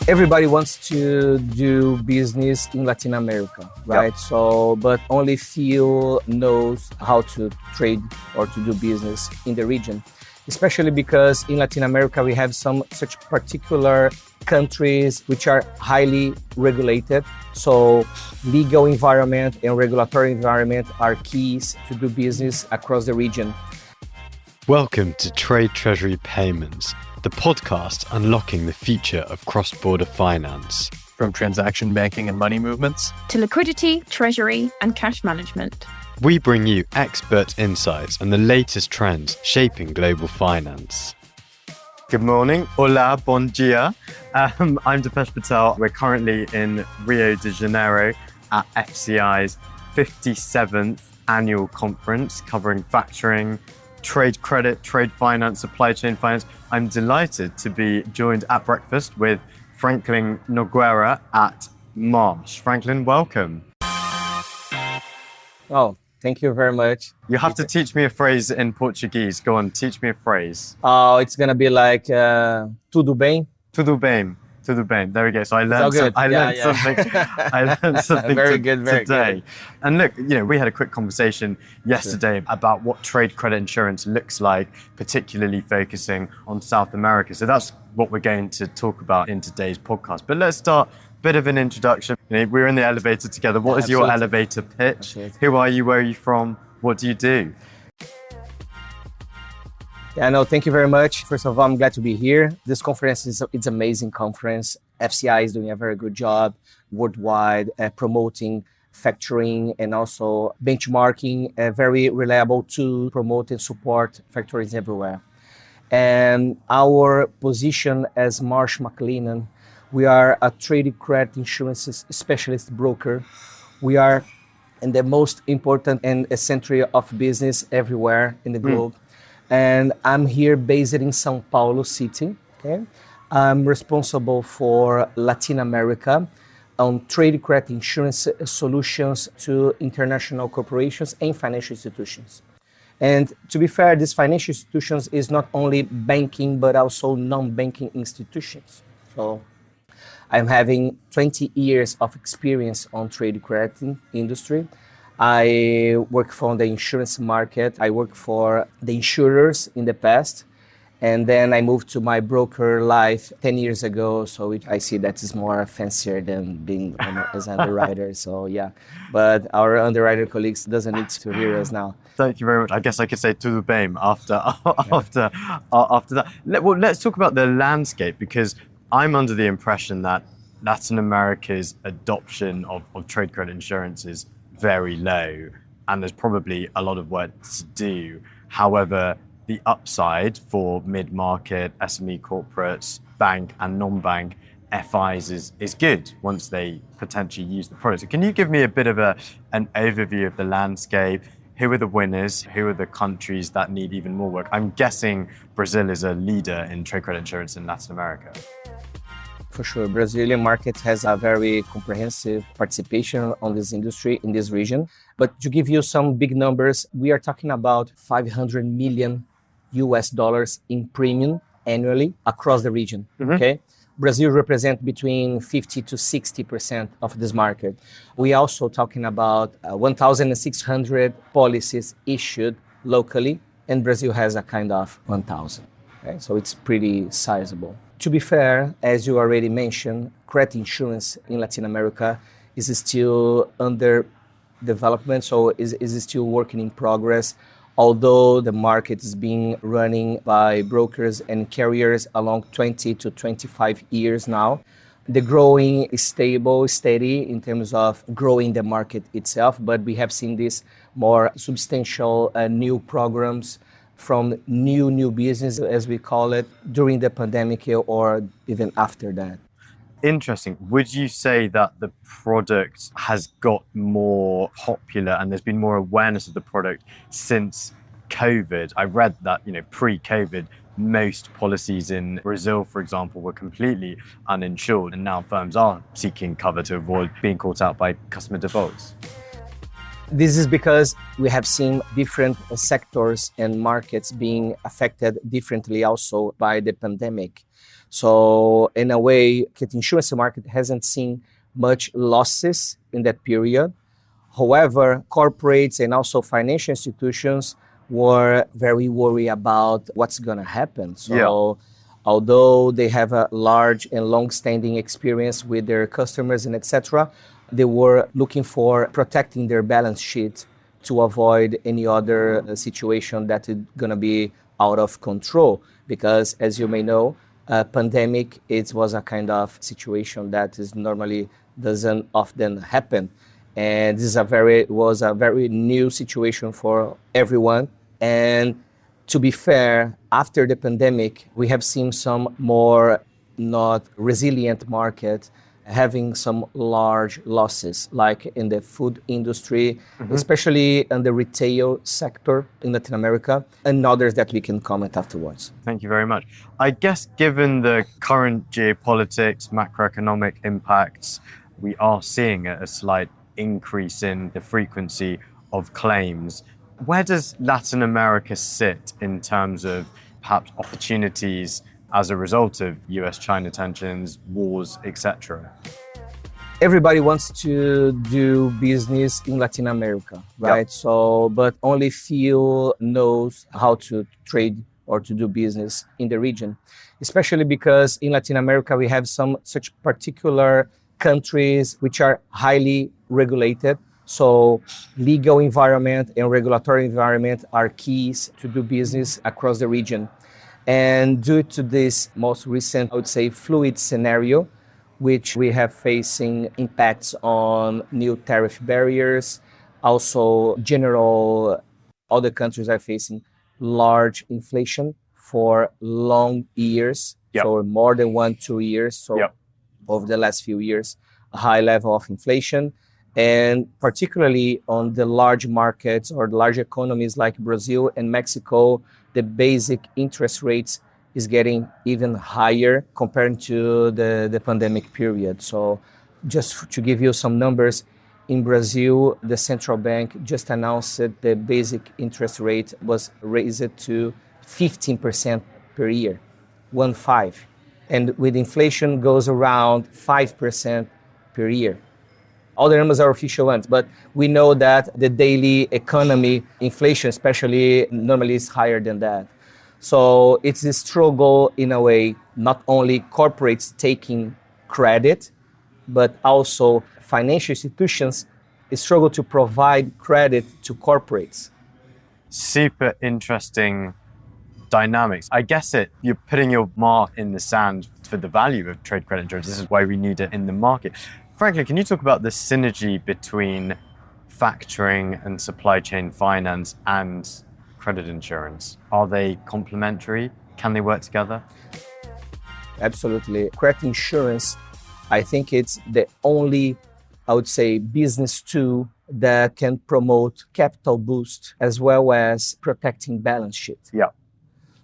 Everybody wants to do business in Latin America, right? Yep. So, but only few knows how to trade or to do business in the region, especially because in Latin America, we have some such particular countries which are highly regulated. So legal environment and regulatory environment are keys to do business across the region. Welcome to Trade Treasury Payments, the podcast unlocking the future of cross-border finance. From transaction banking and money movements to liquidity, treasury, and cash management. We bring you expert insights and the latest trends shaping global finance. Good morning. Hola, bon dia. I'm Deepesh Patel. We're currently in Rio de Janeiro at FCI's 57th annual conference covering factoring, trade credit, trade finance, supply chain finance. I'm delighted to be joined at breakfast with Franklin Nogueira at Marsh. Franklin, welcome. Oh, thank you very much. You have to teach me a phrase in Portuguese. Go on, teach me a phrase. Oh, it's going to be like, tudo bem? Tudo bem. Tudo bem. There we go. So I learned something. I learned something very good, very today. Good. And look, we had a quick conversation yesterday about what trade credit insurance looks like, particularly focusing on South America. So that's what we're going to talk about in today's podcast. But let's start a bit of an introduction. We're in the elevator together. What is your elevator pitch? Absolutely. Who are you? Where are you from? What do you do? Yeah, no, thank you very much. First of all, I'm glad to be here. This conference it's an amazing conference. FCI is doing a very good job worldwide, promoting factoring and also benchmarking, a very reliable to promote and support factories everywhere. And our position as Marsh McLennan, we are a trade credit insurance specialist broker. We are in the most important and essential of business everywhere in the globe. And I'm here based in São Paulo City. Okay, I'm responsible for Latin America on trade credit insurance solutions to international corporations and financial institutions. And to be fair, these financial institutions is not only banking, but also non-banking institutions. So I'm having 20 years of experience on trade credit industry. I work for the insurance market. I work for the insurers in the past. And then I moved to my broker life 10 years ago. So I see that is more fancier than being as an underwriter. So yeah, but our underwriter colleagues doesn't need to hear us now. Thank you very much. I guess I could say tudo bem after that. Let's talk about the landscape, because I'm under the impression that Latin America's adoption of trade credit insurance is very low, and there's probably a lot of work to do. However, the upside for mid-market, SME corporates, bank and non-bank FIs is good once they potentially use the product. So can you give me a bit of an overview of the landscape? Who are the winners? Who are the countries that need even more work? I'm guessing Brazil is a leader in trade credit insurance in Latin America. For sure, Brazilian market has a very comprehensive participation on this industry in this region. But to give you some big numbers, we are talking about $500 million in premium annually across the region. Okay, Brazil represents between 50 to 60% of this market. We also talking about 1,600 policies issued locally, and Brazil has a kind of 1,000. Okay? So it's pretty sizable. To be fair, as you already mentioned, credit insurance in Latin America is still under development, so is still working in progress, although the market is being running by brokers and carriers along 20 to 25 years now. The growing is stable, steady in terms of growing the market itself, but we have seen this more substantial new programs from new business, as we call it, during the pandemic or even after that. Interesting. Would you say that the product has got more popular and there's been more awareness of the product since COVID? I read that, pre-COVID, most policies in Brazil, for example, were completely uninsured, and now firms are seeking cover to avoid being caught out by customer defaults. This is because we have seen different sectors and markets being affected differently also by the pandemic. So in a way, the insurance market hasn't seen much losses in that period. However, corporates and also financial institutions were very worried about what's going to happen. So although they have a large and long-standing experience with their customers and etc., they were looking for protecting their balance sheet to avoid any other situation that is going to be out of control. Because as you may know, a pandemic, it was a kind of situation that is normally doesn't often happen. And this was a very new situation for everyone. And to be fair, after the pandemic, we have seen some more not resilient market having some large losses, like in the food industry, especially in the retail sector in Latin America, and others that we can comment afterwards. Thank you very much. I guess given the current geopolitics, macroeconomic impacts, we are seeing a slight increase in the frequency of claims. Where does Latin America sit in terms of perhaps opportunities as a result of US-China tensions, wars, etc.? Everybody wants to do business in Latin America, right? Yep. So, but only few knows how to trade or to do business in the region, especially because in Latin America, we have some such particular countries which are highly regulated. So legal environment and regulatory environment are keys to do business across the region. And due to this most recent, I would say, fluid scenario, which we have facing impacts on new tariff barriers, also general, other countries are facing large inflation for long years, so more than 1-2 years. So over the last few years, a high level of inflation. And particularly on the large markets or large economies like Brazil and Mexico, the basic interest rates is getting even higher compared to the pandemic period. So just to give you some numbers, in Brazil, the central bank just announced that the basic interest rate was raised to 15% per year, 1.5. And with inflation goes around 5% per year. All the numbers are official ones, but we know that the daily economy inflation especially normally is higher than that. So it's a struggle in a way, not only corporates taking credit, but also financial institutions struggle to provide credit to corporates. Super interesting dynamics. I guess you're putting your mark in the sand for the value of trade credit insurance. This is why we need it in the market. Franklin, can you talk about the synergy between factoring and supply chain finance and credit insurance? Are they complementary? Can they work together? Absolutely. Credit insurance, I think it's the only, I would say, business tool that can promote capital boost as well as protecting balance sheet. Yeah.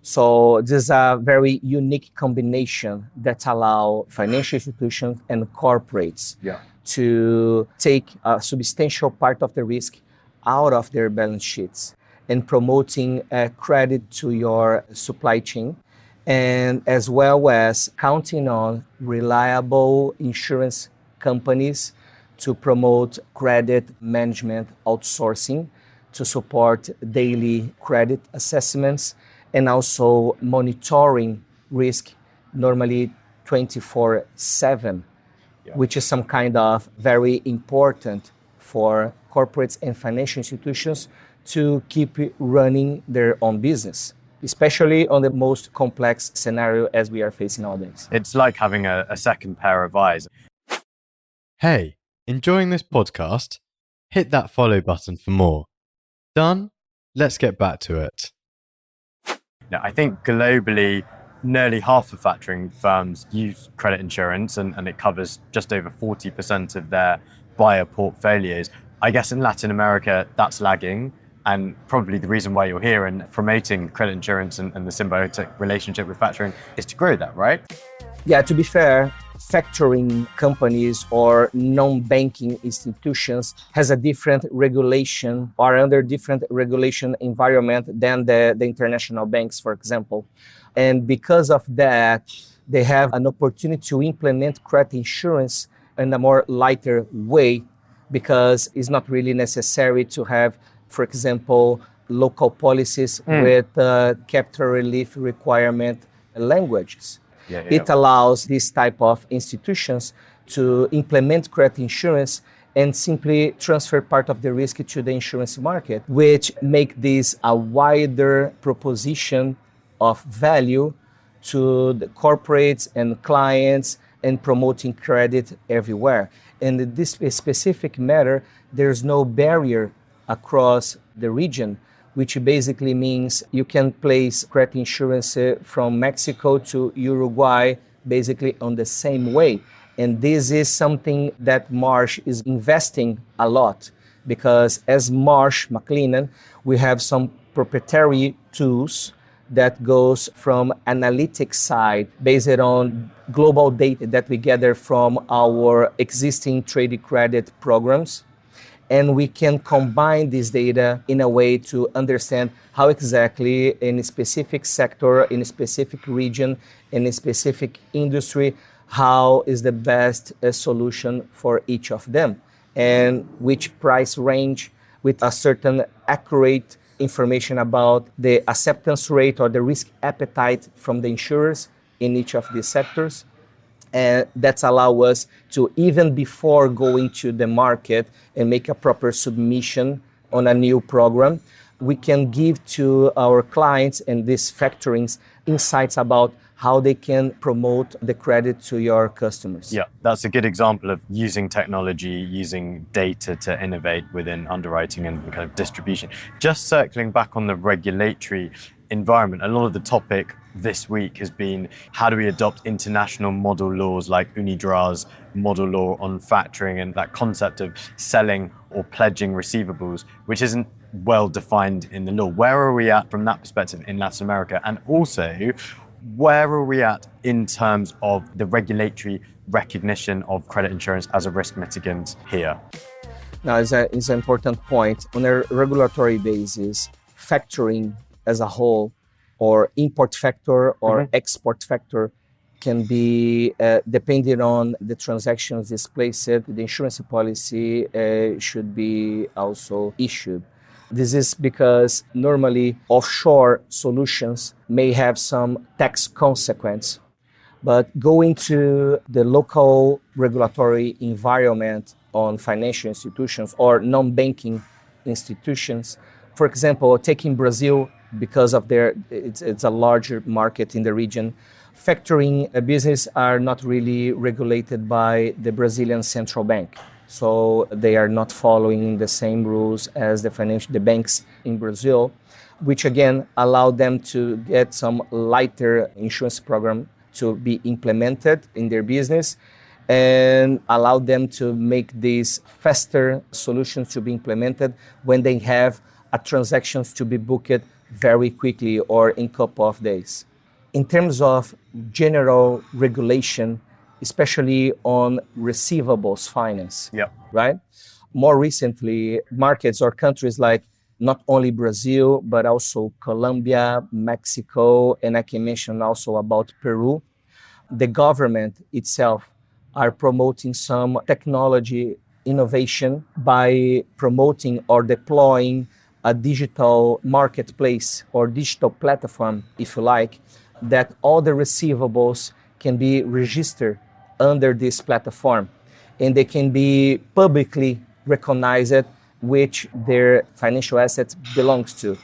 So this is a very unique combination that allow financial institutions and corporates to take a substantial part of the risk out of their balance sheets and promoting credit to your supply chain, and as well as counting on reliable insurance companies to promote credit management outsourcing to support daily credit assessments and also monitoring risk normally 24/7, which is some kind of very important for corporates and financial institutions to keep running their own business, especially on the most complex scenario as we are facing nowadays. It's like having a second pair of eyes. Hey, enjoying this podcast? Hit that follow button for more. Done? Let's get back to it. Now, I think globally, nearly half of factoring firms use credit insurance and it covers just over 40% of their buyer portfolios. I guess in Latin America, that's lagging. And probably the reason why you're here and promoting credit insurance and the symbiotic relationship with factoring is to grow that, right? Yeah, to be fair, factoring companies or non-banking institutions has a different regulation or under different regulation environment than the international banks, for example. And because of that, they have an opportunity to implement credit insurance in a more lighter way, because it's not really necessary to have, for example, local policies with capital relief requirement languages. It allows this type of institutions to implement credit insurance and simply transfer part of the risk to the insurance market, which make this a wider proposition of value to the corporates and clients and promoting credit everywhere. And in this specific matter, there's no barrier across the region, which basically means you can place credit insurance from Mexico to Uruguay basically on the same way. And this is something that Marsh is investing a lot, because as Marsh McLennan, we have some proprietary tools that goes from analytics side based on global data that we gather from our existing trade credit programs. And we can combine this data in a way to understand how exactly in a specific sector, in a specific region, in a specific industry, how is the best solution for each of them, and which price range with a certain accurate information about the acceptance rate or the risk appetite from the insurers in each of these sectors. And that's allow us to, even before going to the market and make a proper submission on a new program, we can give to our clients and these factorings insights about how they can promote the credit to your customers. Yeah, that's a good example of using technology, using data to innovate within underwriting and kind of distribution. Just circling back on the regulatory environment, a lot of the topic this week has been how do we adopt international model laws like UNIDROIT's model law on factoring and that concept of selling or pledging receivables, which isn't well defined in the law. Where are we at from that perspective in Latin America? And also, where are we at in terms of the regulatory recognition of credit insurance as a risk mitigant here? Now, it's an important point. On a regulatory basis, factoring as a whole, or import factor or export factor, can be, depending on the transactions displaced, the insurance policy should be also issued. This is because normally offshore solutions may have some tax consequence, but going to the local regulatory environment on financial institutions or non-banking institutions, for example, taking Brazil, because of it's a larger market in the region, factoring business are not really regulated by the Brazilian central bank. So they are not following the same rules as the banks in Brazil, which again allow them to get some lighter insurance program to be implemented in their business and allow them to make these faster solutions to be implemented when they have transactions to be booked very quickly or in a couple of days. In terms of general regulation, especially on receivables finance, right? More recently, markets or countries like not only Brazil, but also Colombia, Mexico, and I can mention also about Peru, the government itself are promoting some technology innovation by promoting or deploying a digital marketplace or digital platform, if you like, that all the receivables can be registered under this platform, and they can be publicly recognized which their financial assets belongs to.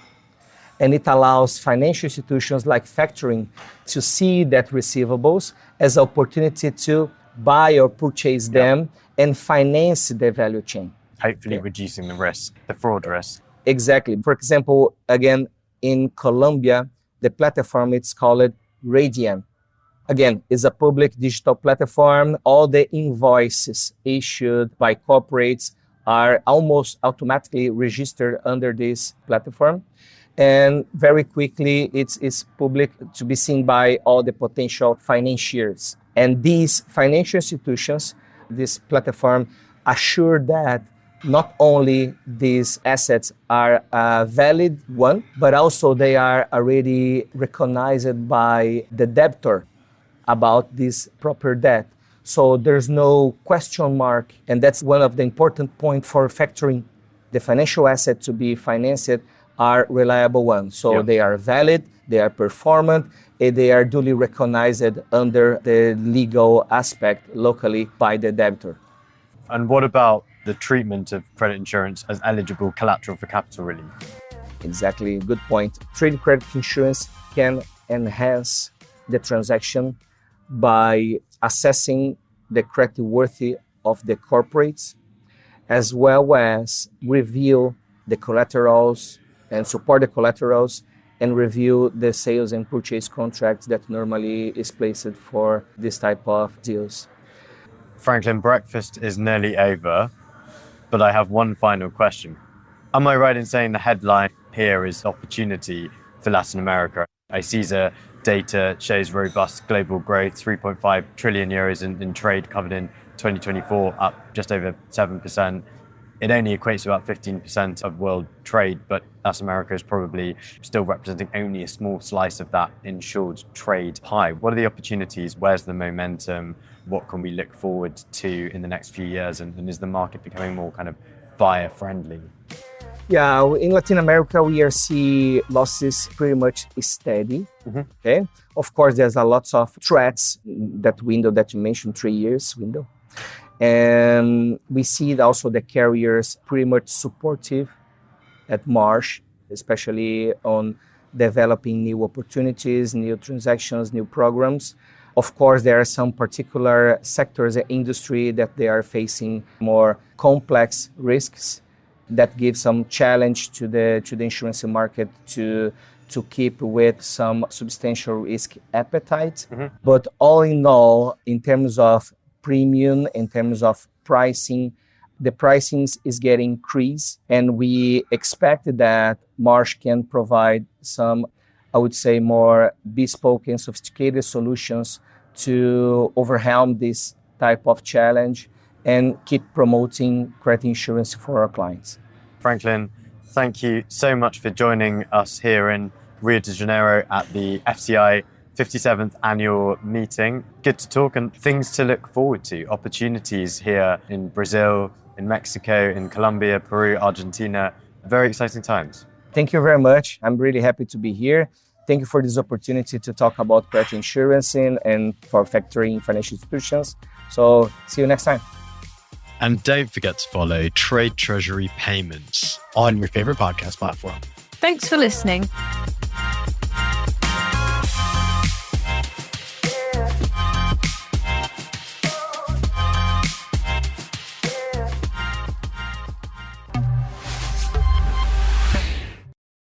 And it allows financial institutions like factoring to see that receivables as an opportunity to buy or purchase them and finance the value chain. Hopefully reducing the risk, the fraud risk. Exactly. For example, again, in Colombia, the platform, it's called Radian. Again, it's a public digital platform. All the invoices issued by corporates are almost automatically registered under this platform. And very quickly, it's public to be seen by all the potential financiers. And these financial institutions, this platform assure that not only these assets are a valid one, but also they are already recognized by the debtor about this proper debt. So there's no question mark, and that's one of the important points for factoring. The financial assets to be financed are reliable ones. So they are valid, they are performant, and they are duly recognized under the legal aspect locally by the debtor. And what about the treatment of credit insurance as eligible collateral for capital relief? Exactly, good point. Trade credit insurance can enhance the transaction by assessing the creditworthiness of the corporates, as well as review the collaterals and support the collaterals and review the sales and purchase contracts that normally is placed for this type of deals. Franklin, breakfast is nearly over, but I have one final question. Am I right in saying the headline here is opportunity for Latin America? ICESA data shows robust global growth, 3.5 trillion euros in trade covered in 2024, up just over 7%. It only equates to about 15% of world trade, but Latin America is probably still representing only a small slice of that insured trade pie. What are the opportunities? Where's the momentum? What can we look forward to in the next few years? And is the market becoming more kind of buyer friendly? Yeah, in Latin America, we are seeing losses pretty much steady. Okay, of course, there's a lot of threats, that window that you mentioned, 3 years window. And we see also the carriers pretty much supportive at Marsh, especially on developing new opportunities, new transactions, new programs. Of course, there are some particular sectors and industry that they are facing more complex risks that give some challenge to the insurance market to keep with some substantial risk appetite. But all in all, in terms of premium, in terms of pricing, the pricing is getting increased, and we expect that Marsh can provide some, I would say, more bespoke and sophisticated solutions to overwhelm this type of challenge and keep promoting credit insurance for our clients. Franklin, thank you so much for joining us here in Rio de Janeiro at the FCI 57th annual meeting. Good to talk and things to look forward to. Opportunities here in Brazil, in Mexico, in Colombia, Peru, Argentina. Very exciting times. Thank you very much. I'm really happy to be here. Thank you for this opportunity to talk about credit insurance and for factoring financial institutions. So see you next time. And don't forget to follow Trade Treasury Payments On your favorite podcast platform. Thanks for listening.